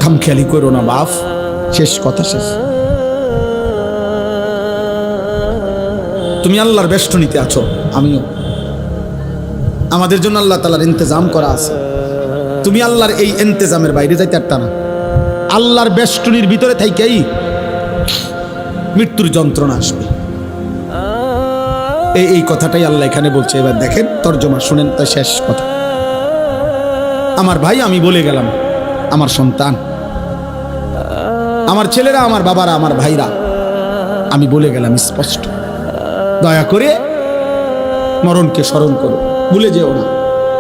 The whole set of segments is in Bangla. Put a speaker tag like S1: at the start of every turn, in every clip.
S1: খামখেয়ালি করো না বাপ, শেষ কথা শেষ। তুমি আল্লাহর বেষ্টনীতে আছো, আমিও। আমাদের জন্য আল্লাহ তাআলার ইন্তজাম করা আছে। তুমি আল্লাহর এই ইন্তজামের বাইরে যাইতে পারতা না। আল্লাহর বেষ্টনীর ভিতরে থাইকেই মৃত্যুর যন্ত্রণা আসবে। এই কথাটাই আল্লাহ এখানে বলছে। এবার দেখেন তর্জমা শুনেন, তাই শেষ কথা। আমার ভাই, আমি বলে গেলাম, আমার সন্তান, আমার ছেলেরা, আমার বাবারা, আমার ভাইরা, আমি বলে গেলাম স্পষ্ট, দয়া করে মরণকে স্মরণ করো, ভুলে যেও না।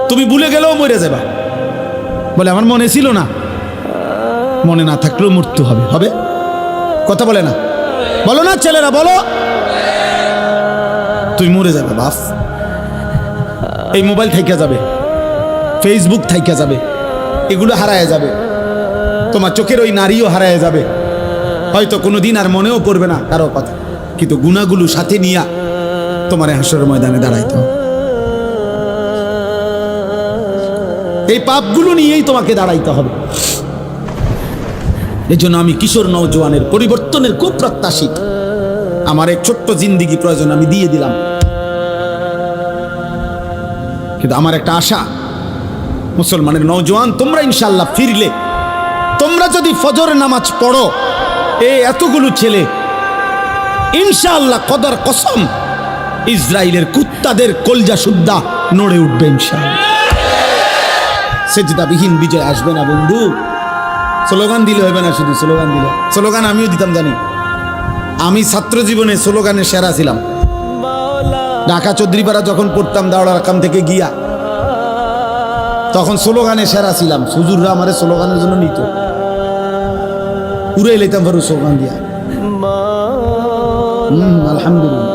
S1: তুমি ভুলে গেলেও মরে যাবা। বলে আমার মনে ছিল না, মনে না থাকলেও মৃত্যু হবে, হবে। কথা বলে না, বলো না ছেলেরা, বলো। তুই মরে যাবে বাপ। এই মোবাইল থাইকা যাবে, ফেসবুক থাইকা যাবে, এগুলো হারায় যাবে। তোমার চোখের ওই নারীও হারায় যাবে। হয়তো কোনোদিন আর মনেও পড়বে না কারো কথা, কিন্তু গুনাহগুলো সাথে নিয়া তোমার হাসরের ময়দানে দাঁড়াইতে হবে। এই পাপগুলো নিয়েই তোমাকে দাঁড়াইতে হবে। এই জন্য আমি কিশোর নওজোয়ানের পরিবর্তনের খুব প্রত্যাশী। আমার এক ছোট্ট জিন্দিগি প্রয়োজন, আমি দিয়ে দিলাম। কিন্তু আমার একটা আশা, মুসলমানের নওজোয়ান তোমরা ইনশাআল্লাহ ফিরলে, তোমরা যদি ফজর নামাজ পড়ো, এতগুলো ছেলে ইনশাআল্লাহ কদর কসম ইসরায়েলের কুত্তাদের কলজা সুদ্ধা নড়ে উঠবে ইনশাআল্লাহ। সেজদাবিহীন বিজয় আসবে না বন্ধু। স্লোগান দিলে হবে না, শুধু স্লোগান দিলে। স্লোগান আমিও দিতাম, জানি। আমি ছাত্র জীবনে স্লোগানে সেরা ছিলাম। ঢাকা চৌধুরীপাড়া যখন পড়তাম দাওড়ার কাম থেকে গিয়া, তখন স্লোগানে সেরা ছিলাম। হুজুররা আমারে স্লোগানের জন্য নিত, উড়ে লেতাম স্লোগান দিয়া। আলহামদুলিল্লাহ।